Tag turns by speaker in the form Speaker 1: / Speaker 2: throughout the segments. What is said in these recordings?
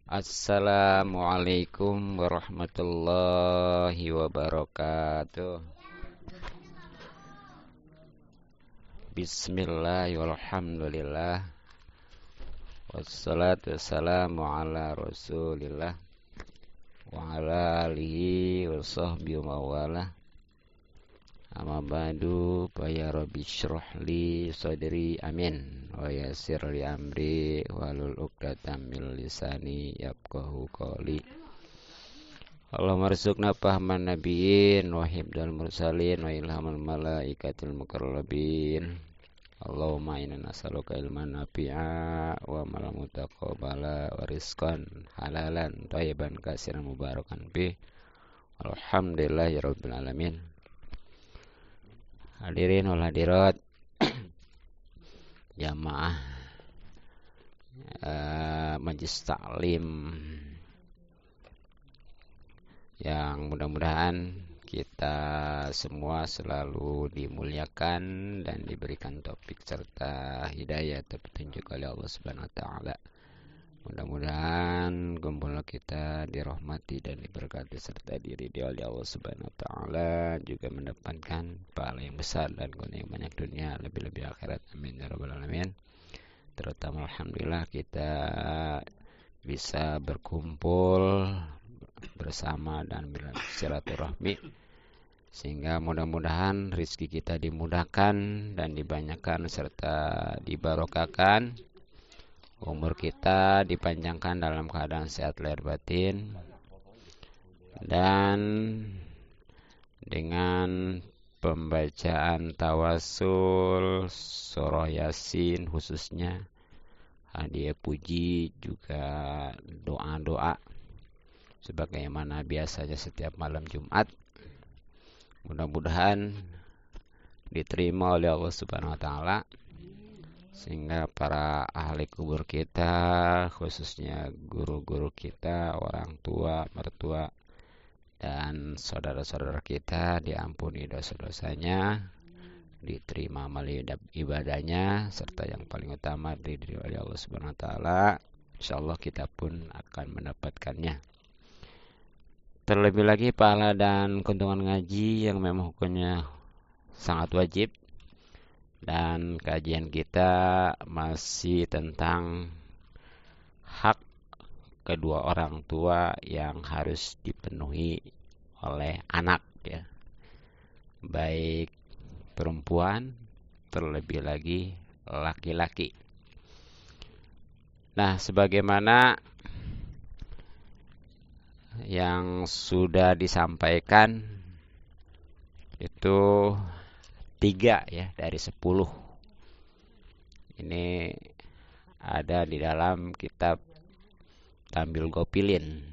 Speaker 1: Assalamualaikum warahmatullahi wabarakatuh. Bismillahirrahmanirrahim. Wassalatu wassalamu ala rasulillah wa ala alihi wa sahbihi wa mawala. Amma ba'du, fa ya rabbi shrah li sadri, amin, wa yassir li amri wahlul 'uqdatam min lisani yafqahu qawli. Allahumma rzuqna fahman nabiyyin wa hifdzal mursalin wa ilhamal malaikatil muqarrabin. Allahumma inna nas'aluka ilman nafi'a wa amalan mutaqabbala wa rizqan halalan thayyiban katsiran mubarakan fi. Alhamdulillahirabbil alamin. Hadirin wal hadirat jamaah Majelis Taklim yang mudah-mudahan kita semua selalu dimuliakan dan diberikan taufik serta hidayah atau petunjuk oleh Allah Subhanahu wa taala. Mudah-mudahan kumpul kita dirahmati dan diberkati serta diridhoi oleh Allah Subhanahu wa taala, juga mendapatkan pahala yang besar dan keuntungan yang banyak dunia, lebih-lebih akhirat. Amin ya rabbal alamin. Terutama alhamdulillah kita bisa berkumpul bersama dan bersilaturahmi, sehingga mudah-mudahan rizki kita dimudahkan dan dibanyakan serta dibarokahkan, umur kita dipanjangkan dalam keadaan sehat lahir batin, dan dengan pembacaan tawasul surah Yasin khususnya, hadiah puji, juga doa-doa sebagaimana biasanya setiap malam Jumat, mudah-mudahan diterima oleh Allah Subhanahu wa taala, sehingga para ahli kubur kita, khususnya guru-guru kita, orang tua, mertua, dan saudara-saudara kita diampuni dosa-dosanya, diterima amal ibadahnya, serta yang paling utama diterima oleh Allah Subhanahu wa taala. Insyaallah kita pun akan mendapatkannya. Terlebih lagi pahala dan keuntungan ngaji yang memang hukumnya sangat wajib, dan kajian kita masih tentang hak kedua orang tua yang harus dipenuhi oleh anak, ya, baik perempuan terlebih lagi laki-laki. Nah, sebagaimana yang sudah disampaikan itu 3 ya dari 10. Ini ada di dalam kitab Tambil Gopilin.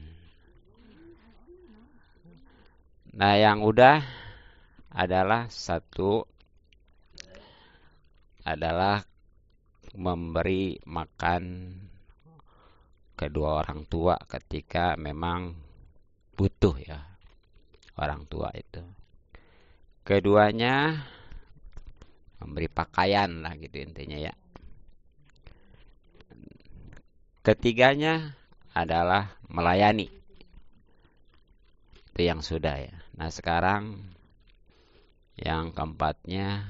Speaker 1: Nah, yang udah adalah satu adalah memberi makan kedua orang tua ketika memang butuh, ya, orang tua itu. Keduanya memberi pakaian lah gitu intinya, ya. Ketiganya adalah melayani. Itu yang sudah, ya. Nah, sekarang yang keempatnya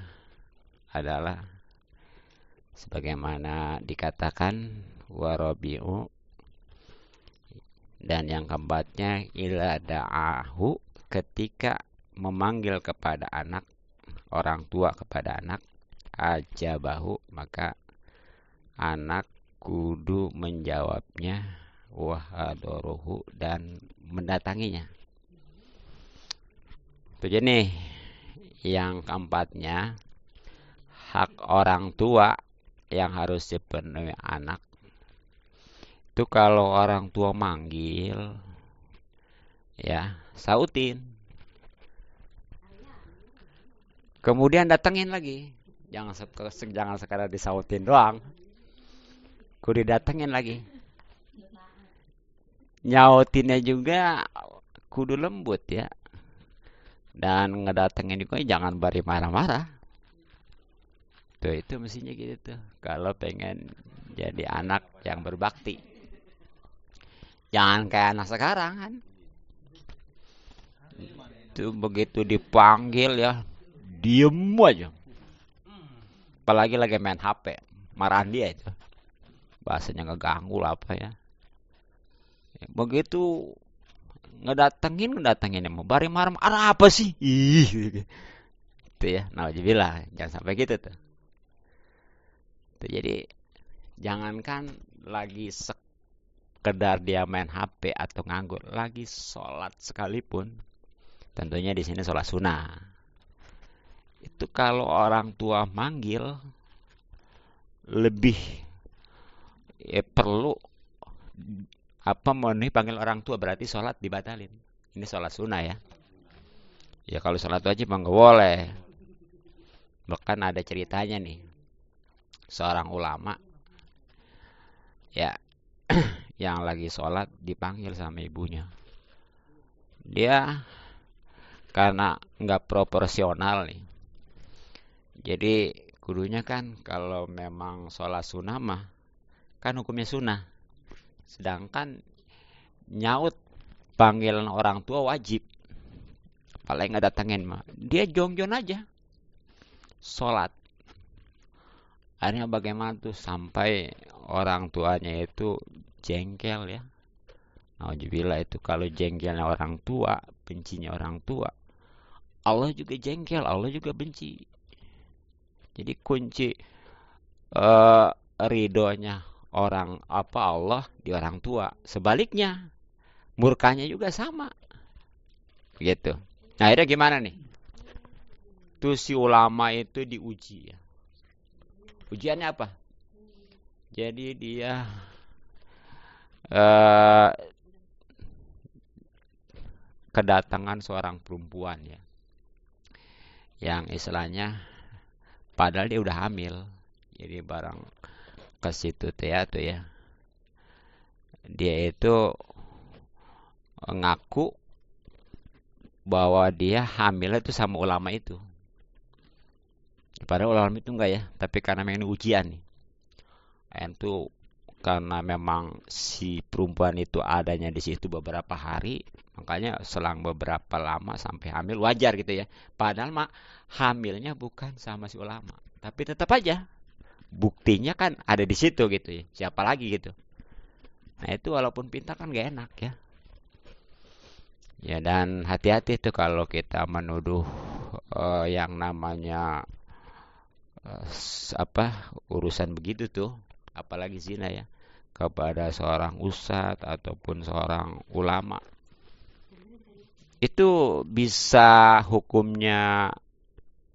Speaker 1: adalah sebagaimana dikatakan warabi'u, dan yang keempatnya ila da'ahu, ketika memanggil kepada anak, orang tua kepada anak, ajabahu, maka anak kudu menjawabnya, wahadaruhu, dan mendatanginya. Itu jadi yang keempatnya, hak orang tua yang harus dipenuhi anak. Itu kalau orang tua manggil, ya, sautin. Kemudian datengin lagi. Jangan sekadar disautin doang. Kudu datengin lagi. Nyautinnya juga kudu lembut, ya. Dan ngedatengin juga jangan bari marah-marah. Itu mestinya gitu tuh. Kalau pengen jadi anak yang berbakti. Jangan kayak anak sekarang kan. Itu begitu dipanggil ya, diem aja. Apalagi lagi main HP, marahan dia itu. Bahasanya ngeganggu lah apa ya. Begitu ngedatengin emang bari marah, ada apa sih? Ih, itu ya. Nauzubillah, jangan sampai gitu tuh. Tuh, jadi jangankan lagi sekedar dia main HP atau nganggur, lagi sholat sekalipun. Tentunya di sini sholat sunnah. Itu kalau orang tua manggil lebih perlu memenuhi panggil orang tua, berarti sholat dibatalin. Ini sholat sunnah ya. Ya kalau sholat wajib nggak boleh. Bahkan ada ceritanya nih, seorang ulama ya yang lagi sholat dipanggil sama ibunya. Dia karena nggak proporsional nih. Jadi kudunya kan kalau memang sholat sunnah mah kan hukumnya sunnah. Sedangkan nyaut panggilan orang tua wajib. Apalagi nggak datengin mah. Dia jongjon aja sholat. Akhirnya bagaimana tuh sampai orang tuanya itu jengkel ya. Nauzubillah, itu kalau jengkelnya orang tua, bencinya orang tua, Allah juga jengkel, Allah juga benci. Jadi kunci ridhonya orang Allah di orang tua. Sebaliknya, murkanya juga sama. Gitu. Nah, akhirnya gimana nih? Tuh si ulama itu diuji ya. Ujiannya apa? Jadi dia kedatangan seorang perempuan ya, yang istilahnya padahal dia udah hamil. Jadi barang ke situ tuh ya, dia itu ngaku bahwa dia hamil itu sama ulama itu. Padahal ulama itu enggak ya, tapi karena memang ini ujian nih. Itu karena memang si perempuan itu adanya di situ beberapa hari, makanya selang beberapa lama sampai hamil, wajar gitu ya. Padahal mah hamilnya bukan sama si ulama, tapi tetap aja buktinya kan ada di situ gitu ya. Siapa lagi gitu. Nah itu walaupun pintar kan gak enak ya. Ya dan hati-hati tuh kalau kita menuduh yang namanya urusan begitu tuh, apalagi zina ya, kepada seorang ustadz ataupun seorang ulama. Itu bisa hukumnya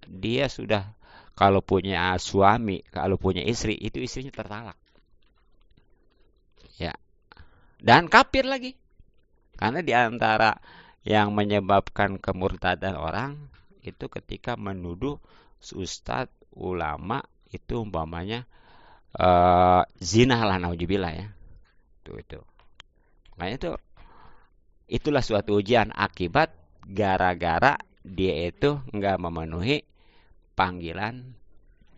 Speaker 1: dia sudah, kalau punya suami, kalau punya istri, itu istrinya tertalak. Ya. Dan kafir lagi. Karena di antara yang menyebabkan kemurtadan orang itu ketika menuduh ustadz, ulama itu umpamanya zina lah, nauzubillah ya. Itu. Makanya itulah suatu ujian akibat gara-gara dia itu enggak memenuhi panggilan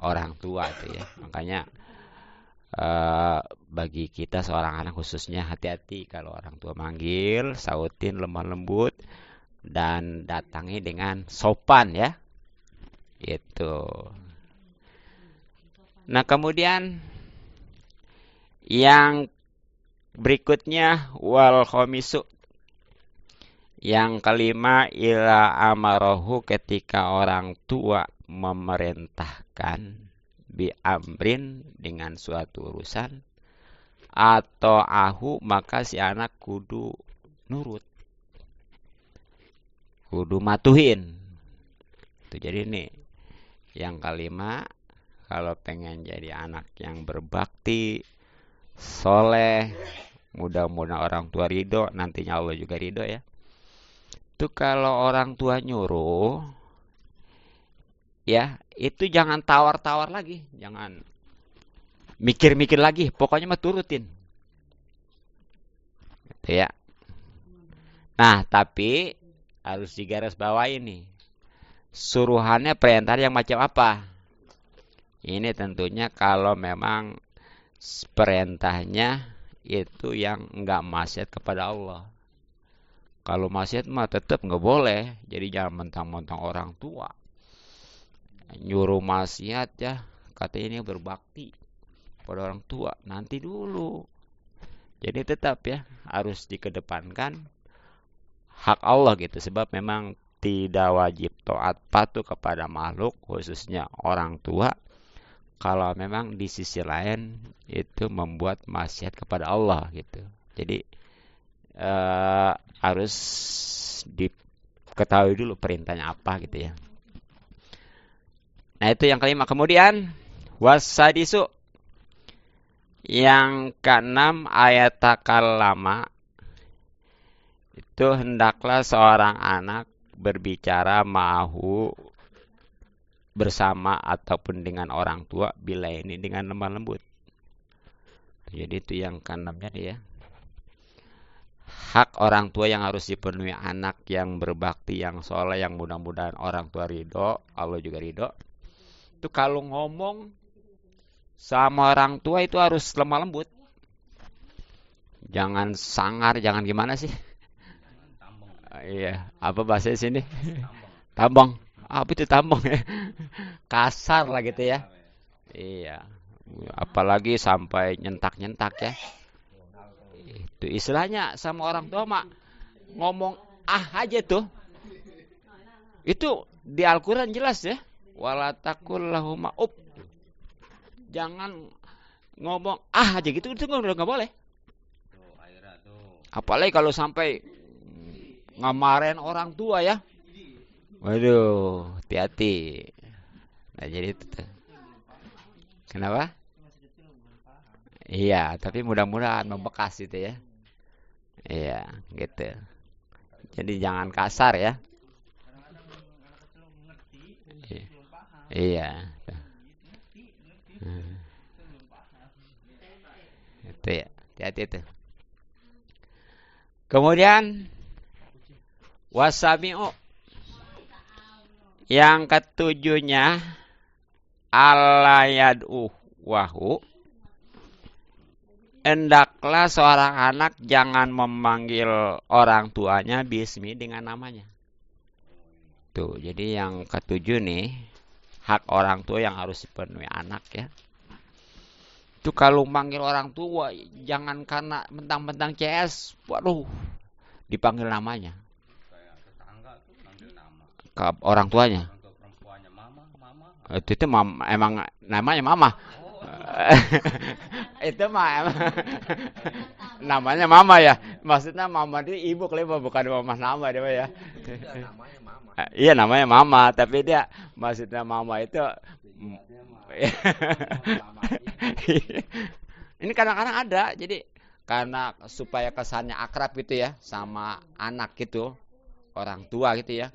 Speaker 1: orang tua tuh ya. Makanya bagi kita seorang anak khususnya hati-hati kalau orang tua manggil, sautin lemah lembut dan datangi dengan sopan ya. Itu. Nah, kemudian yang berikutnya wal khamisu, yang kelima, ila amarahu, ketika orang tua memerintahkan bi amrin, dengan suatu urusan, atau ahu, maka si anak kudu nurut, kudu matuhin. Itu jadi nih yang kelima, kalau pengen jadi anak yang berbakti, soleh, mudah-mudahan orang tua ridho, nantinya Allah juga ridho ya. Itu kalau orang tua nyuruh ya, itu jangan tawar-tawar lagi, jangan mikir-mikir lagi, pokoknya mah turutin. Gitu ya. Nah, tapi harus digaris bawahi nih. Suruhannya perintah yang macam apa? Ini tentunya kalau memang perintahnya itu yang enggak maksiat kepada Allah. Kalau maksiat mah tetap nggak boleh. Jadi jangan mentang-mentang orang tua nyuruh maksiat ya, katanya ini berbakti pada orang tua. Nanti dulu. Jadi tetap ya harus dikedepankan hak Allah gitu. Sebab memang tidak wajib taat patuh kepada makhluk, khususnya orang tua, kalau memang di sisi lain itu membuat maksiat kepada Allah gitu. Jadi harus diketahui dulu perintahnya apa gitu ya. Nah itu yang kelima. Kemudian wasadisu, yang keenam, ayat takallama, itu hendaklah seorang anak berbicara ma'ahu, bersama ataupun dengan orang tua, bila ini dengan lemah lembut. Jadi itu yang keenamnya nih ya. Hak orang tua yang harus dipenuhi anak yang berbakti, yang soleh, yang mudah-mudahan orang tua ridho, Allah juga ridho. Itu kalau ngomong sama orang tua itu harus lemah lembut. Jangan sangar, jangan gimana sih? Iya, apa bahasa sini? Tambang. Apa itu tambang ya? Kasar lah gitu ya. Iya. Apalagi sampai nyentak-nyentak ya. Itu istilahnya sama orang tua mak ngomong aja tuh. Itu di Al-Qur'an jelas ya. Wala taqul lahum up. Jangan ngomong aja gitu, itu nggak boleh. Apalagi kalau sampai ngamarin orang tua ya. Waduh, hati-hati. Nah, jadi itu. Kenapa? Iya, tapi mudah-mudahan membekas itu ya. Iya, gitu. Jadi jangan kasar ya. Iya. Itu ya, hati-hati itu. Kemudian wasami'u, yang ketujuhnya, alayad'u wahu, hendaklah seorang anak jangan memanggil orang tuanya bismi, dengan namanya. Tuh, jadi yang ketujuh nih, hak orang tua yang harus dipenuhi anak ya. Itu kalau manggil orang tua jangan karena mentang-mentang CS, waduh, dipanggil namanya. Ke orang tuanya. Itu emang namanya mama. Itu mah emang namanya mama ya. Maksudnya mama itu ibu kali, bukan mama nama dia ya. Iya namanya mama, tapi dia maksudnya mama itu ini kadang-kadang ada, jadi karena supaya kesannya akrab gitu ya sama anak gitu, orang tua gitu ya,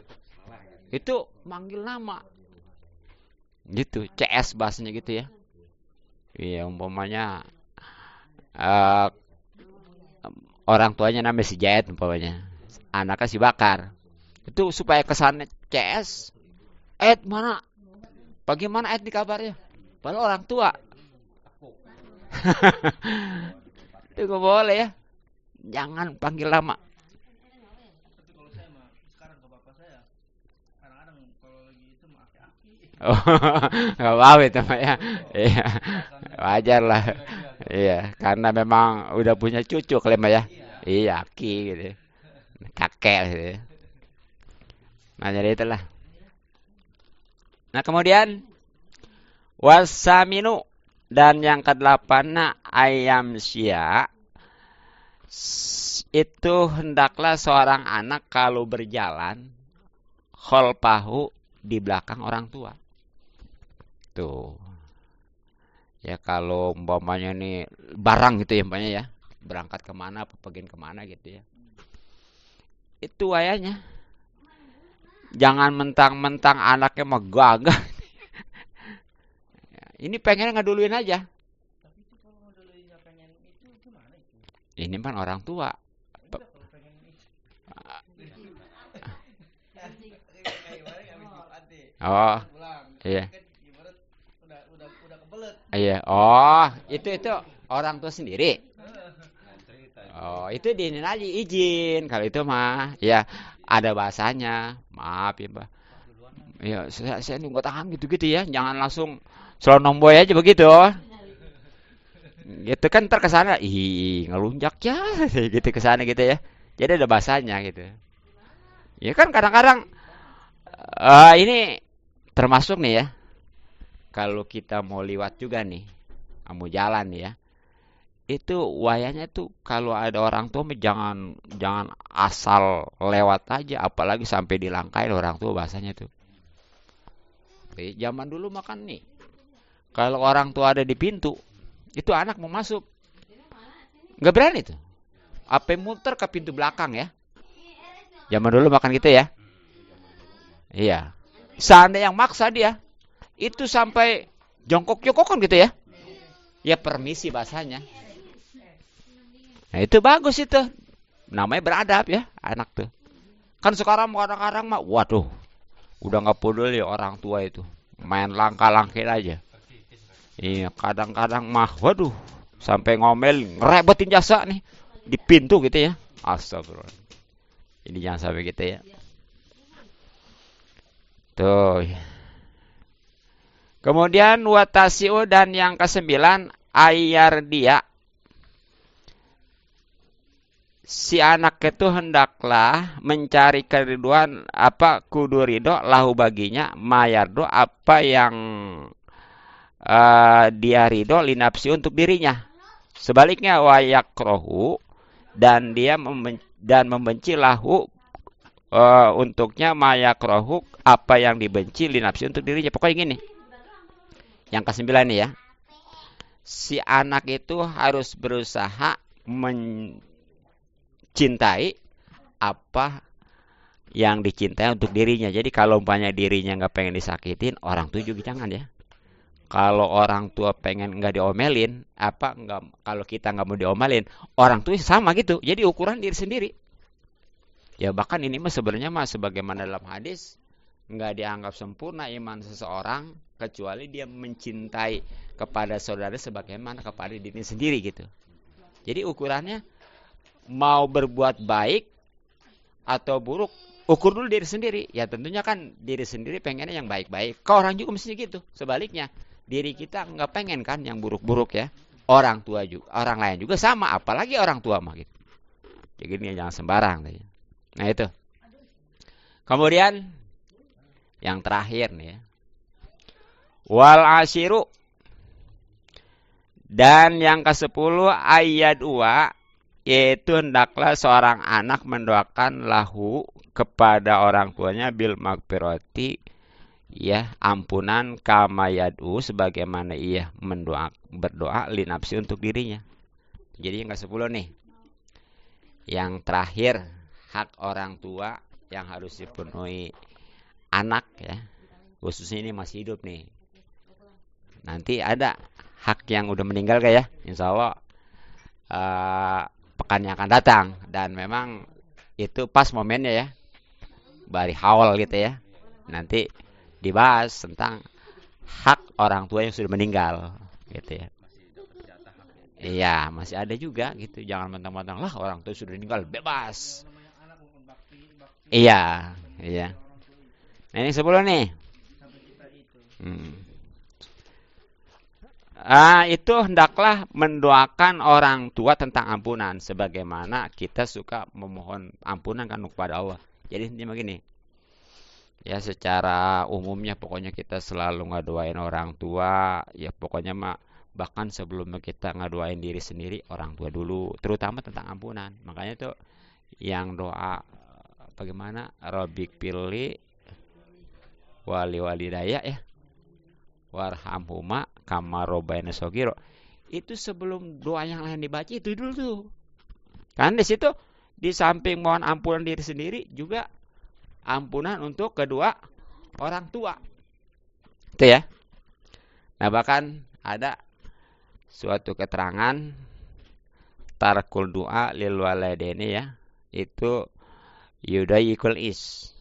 Speaker 1: itu manggil nama gitu, CS bahasanya gitu ya. Iya, umpamanya orang tuanya namanya si Jahit umpamanya, anaknya si Bakar, itu supaya kesannya CS. Mana? Bagaimana di kabarnya? Padahal orang tua. Itu gak boleh ya. Jangan panggil lama. Oh, gak apa-apa itu Pak ya. Iya. Wajar lah. Iya, karena memang udah punya cucu kali Mbak ya. Iya, ki gitu. Kakek gitu. Nah, jadi itulah. Nah, kemudian wasaminu, dan yang ke-8 ayam sya, itu hendaklah seorang anak kalau berjalan kholpahu, di belakang orang tua. Tuh. Ya kalau umpamanya nih barang gitu ya umpamanya ya, berangkat kemana, pergi kemana gitu ya. Itu ayahnya. Jangan mentang-mentang anaknya mah gagah. Ini pengen ngeduluin aja. Ini kan orang tua. Oh, iya. Iya. Oh, itu orang tua sendiri. Oh, itu diinin aja izin. Kalau itu mah, ya ada bahasanya. Maaf ya, Mbak. Ya, saya nunggu tahan gitu-gitu ya. Jangan langsung selalu nomboy aja begitu. Gitu kan terkesana, ih ngelunjak ya, gitu kesana gitu ya. Jadi ada bahasanya gitu. Ya kan kadang-kadang ini termasuk nih ya. Kalau kita mau liwat juga nih, mau jalan nih ya. Itu wayanya tuh kalau ada orang tua jangan jangan asal lewat aja, apalagi sampai dilangkain orang tua bahasanya tuh. Zaman dulu makan nih, kalau orang tua ada di pintu, itu anak mau masuk, nggak berani tuh. Apa muter ke pintu belakang ya? Zaman dulu makan gitu ya. Iya. Seandainya yang maksa dia, itu sampai jongkok-jongkokan gitu ya. Ya permisi bahasanya. Nah itu bagus itu. Namanya beradab ya anak tuh. Kan sekarang kadang-kadang mah, waduh, udah nggak peduli orang tua itu. Main langkah-langkah aja. Iya, kadang-kadang mah, waduh, sampai ngomel, ngerebetin jasa nih di pintu gitu ya. Astagfirullah. Ini jangan sampai gitu ya. Tuh. Kemudian watasiu dan yang kesembilan ayar dia. Si anak itu hendaklah mencari keriduan apa kudu ridho lahu baginya mayardo apa yang dia ridho linapsi untuk dirinya. Sebaliknya wayakrohu dan dia membenci lahu untuknya mayakrohu apa yang dibenci linapsi untuk dirinya. Pokoknya gini. Yang kesembilan nih ya. Si anak itu harus berusaha mencintai apa yang dicintai untuk dirinya. Jadi kalau umpamanya dirinya nggak pengen disakitin, orang tua juga jangan ya. Kalau orang tua pengen nggak diomelin, apa nggak? Kalau kita nggak mau diomelin, orang tua sama gitu. Jadi ukuran diri sendiri. Ya bahkan ini mah sebenarnya mah sebagaimana dalam hadis nggak dianggap sempurna iman seseorang kecuali dia mencintai kepada saudara sebagaimana kepada diri sendiri gitu. Jadi ukurannya mau berbuat baik atau buruk, ukur dulu diri sendiri. Ya tentunya kan diri sendiri pengennya yang baik-baik. Ke orang juga mestinya gitu. Sebaliknya, diri kita nggak pengen kan yang buruk-buruk ya. Orang tua juga, orang lain juga sama, apalagi orang tua mah gitu. Jadi jangan sembarang. Nah itu. Kemudian yang terakhir nih ya. Wal asyiru dan yang ke-10 ayat 2 yaitu hendaklah seorang anak mendoakan lahu kepada orang tuanya bil magfirati ya ampunan kama yad'u sebagaimana ia berdoa linapsi untuk dirinya. Jadi yang ke-10 nih. Yang terakhir hak orang tua yang harus dipenuhi anak ya. Khususnya ini masih hidup nih. Nanti ada hak yang udah meninggal kayak ya. Insya Allah pekan yang akan datang. Dan memang itu pas momennya ya. Bari haul gitu ya. Nanti dibahas tentang hak orang tua yang sudah meninggal gitu ya. Iya masih ada juga gitu. Jangan mentang-mentang lah orang tua sudah meninggal bebas. Iya. Iya. Nah ini 10 nih. Itu hendaklah mendoakan orang tua tentang ampunan sebagaimana kita suka memohon ampunan kan kepada Allah. Jadi intinya begini. Ya secara umumnya pokoknya kita selalu ngadoain orang tua, ya pokoknya mah bahkan sebelum kita ngadoain diri sendiri orang tua dulu, terutama tentang ampunan. Makanya tuh yang doa bagaimana Rabbik pilih wali walidaya ya. Warhamhuma kama robaina sogiro. Itu sebelum doa yang lain dibaca itu dulu tuh. Kan di situ di samping mohon ampunan diri sendiri juga ampunan untuk kedua orang tua. Itu ya. Nah bahkan ada suatu keterangan tarkul doa lil walidaini ya. Itu yudayikul is.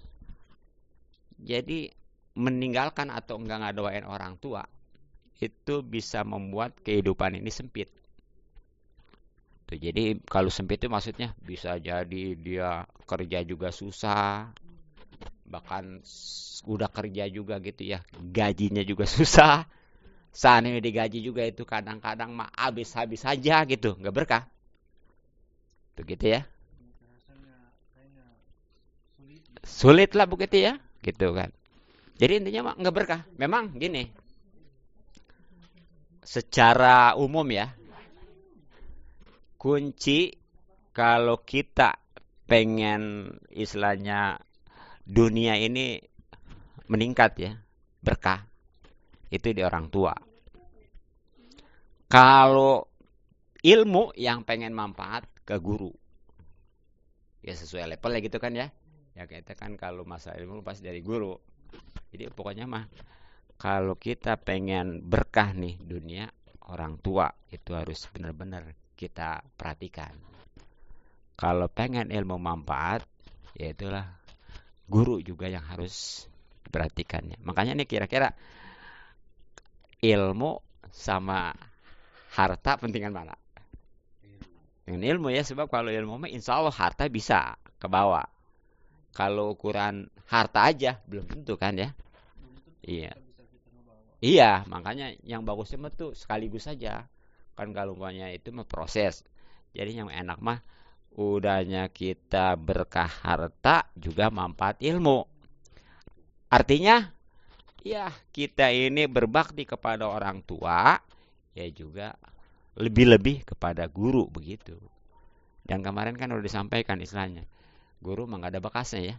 Speaker 1: Jadi meninggalkan atau enggak ngadoain orang tua itu bisa membuat kehidupan ini sempit. Tuh, jadi kalau sempit itu maksudnya bisa jadi dia kerja juga susah, bahkan udah kerja juga gitu ya, gajinya juga susah. Seandainya digaji juga itu kadang-kadang mah habis-habis saja gitu, nggak berkah. Tuh gitu ya. Sulit lah begitu ya, gitu kan. Jadi intinya mah nggak berkah. Memang gini, secara umum ya, kunci kalau kita pengen istilahnya dunia ini meningkat ya, berkah, itu di orang tua. Kalau ilmu yang pengen manfaat ke guru, ya sesuai levelnya gitu kan ya. Ya kita kan kalau masalah ilmu pasti dari guru. Jadi pokoknya mah kalau kita pengen berkah nih dunia, orang tua itu harus benar-benar kita perhatikan. Kalau pengen ilmu manfaat, ya itulah guru juga yang harus diperhatikannya. Makanya nih kira-kira ilmu sama harta pentingan mana? Dengan ilmu ya, sebab kalau ilmu mah insya Allah harta bisa ke bawah. Kalau ukuran harta aja belum tentu kan ya. Iya. Iya, makanya yang bagusnya mah tuh sekaligus saja. Kan kalau umpamanya itu mah proses. Jadi yang enak mah udahnya kita berkah harta juga manfaat ilmu. Artinya ya kita ini berbakti kepada orang tua ya juga lebih-lebih kepada guru begitu. Dan kemarin kan udah disampaikan istilahnya. Guru mah nggak ada bekasnya ya.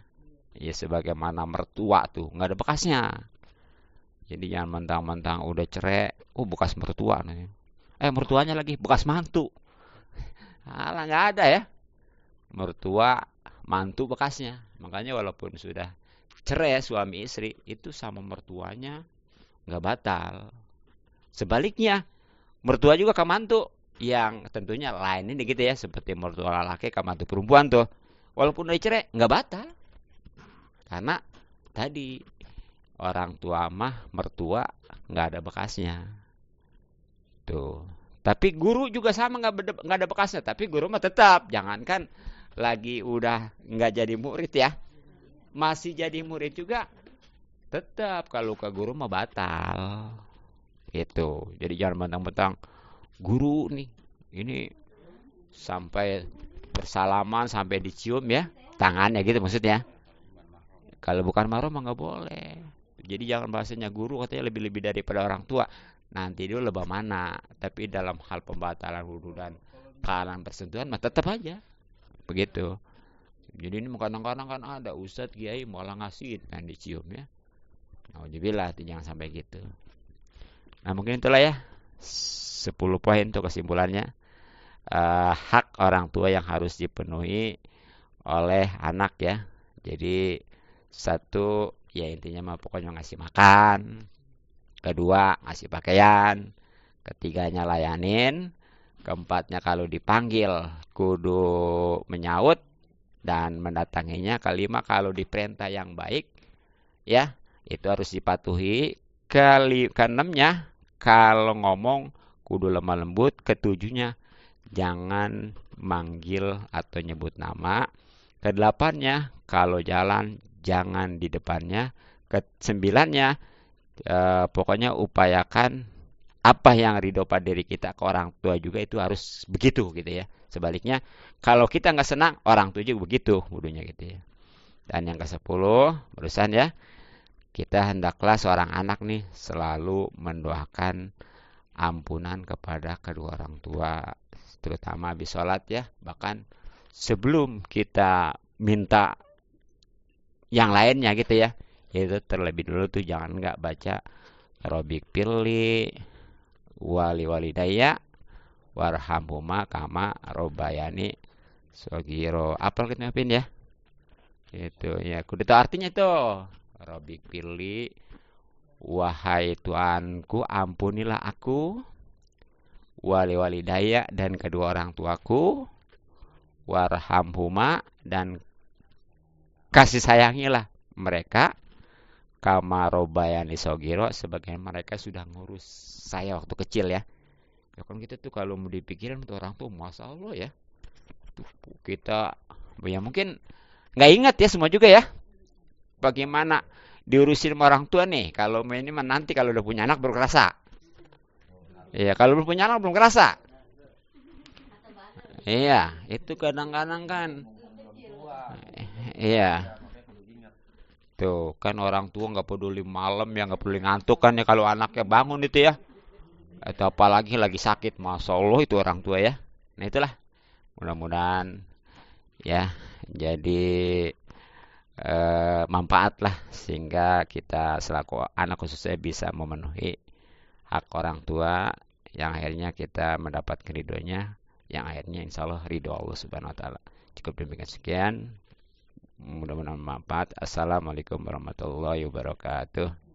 Speaker 1: Ya sebagaimana mertua tuh nggak ada bekasnya. Jadi jangan mentang-mentang udah cerai, oh bekas mertua nih. Mertuanya lagi bekas mantu. Alah nggak ada ya. Mertua, mantu bekasnya. Makanya walaupun sudah cerai suami istri, itu sama mertuanya nggak batal. Sebaliknya, mertua juga ke mantu. Yang tentunya lain ini gitu ya. Seperti mertua laki ke mantu perempuan tuh. Walaupun udah cerai, nggak batal. Karena tadi orang tua mah mertua nggak ada bekasnya. Tuh. Tapi guru juga sama nggak ada bekasnya. Tapi guru mah tetap. Jangankan lagi udah nggak jadi murid ya. Masih jadi murid juga tetap kalau ke guru mah batal. Itu. Jadi jangan mentang-mentang guru nih. Ini sampai bersalaman sampai dicium ya tangannya gitu maksudnya. Kalau bukan mahram mah nggak boleh. Jadi jangan bahasanya guru katanya lebih-lebih daripada orang tua. Nanti dulu lebah mana. Tapi dalam hal pembatalan wudhu dan kehalang persentuhan mah tetap aja. Begitu. Jadi ini kadang-kadang kan ada ustadz kiai malah ngasih kan dicium ya. Alhamdulillah jangan sampai gitu. Nah mungkin itulah ya 10 poin untuk kesimpulannya. Hak orang tua yang harus dipenuhi oleh anak ya. Jadi satu ya intinya mah pokoknya ngasih makan. Kedua ngasih pakaian. Ketiganya layanin. Keempatnya kalau dipanggil kudu menyaut dan mendatanginya. Kelima kalau diperintah yang baik ya itu harus dipatuhi. Keenamnya kalau ngomong kudu lemah lembut. Ketujuhnya jangan manggil atau nyebut nama. Kedelapannya kalau jalan jangan di depannya. Kesembilannya pokoknya upayakan apa yang ridho pada diri kita ke orang tua juga itu harus begitu gitu ya. Sebaliknya kalau kita nggak senang orang tua juga begitu wudunya gitu ya. Dan yang ke-10 barusan ya, kita hendaklah seorang anak nih selalu mendoakan ampunan kepada kedua orang tua, terutama habis sholat ya. Bahkan sebelum kita minta yang lainnya gitu ya, yaitu terlebih dulu tuh jangan nggak baca Robik Pirli wali walidaya warhamhuma kama robayani sogiro. Apal kita ngapin ya? Itu ya, kudu tahu artinya tuh. Robik Pirli, wahai Tuanku, ampunilah aku, wali walidaya dan kedua orang tuaku, warhamhuma dan kasih sayangilah mereka, kama robayani sogiro sebagai mereka sudah ngurus saya waktu kecil ya. Ya kan kita tuh kalau mau dipikirin tuh orang tuh, masya Allah ya. Tuh, kita ya mungkin nggak ingat ya semua juga ya. Bagaimana diurusin sama orang tua nih. Kalau ini mah nanti kalau udah punya anak baru kerasa. Iya, kalau belum punya anak belum kerasa. Iya, itu kadang-kadang kan. Iya, tuh kan orang tua nggak peduli malam ya, nggak peduli ngantuk kan ya kalau anaknya bangun itu ya. Atau apalagi lagi sakit, masya Allah itu orang tua ya. Nah itulah, mudah-mudahan ya jadi manfaat lah sehingga kita selaku anak khususnya bisa memenuhi hak orang tua yang akhirnya kita mendapat ridhonya, yang akhirnya insya Allah ridho Allah Subhanahu Wa Taala. Cukup demikian sekian, mudah-mudahan bermanfaat. Assalamualaikum warahmatullahi wabarakatuh.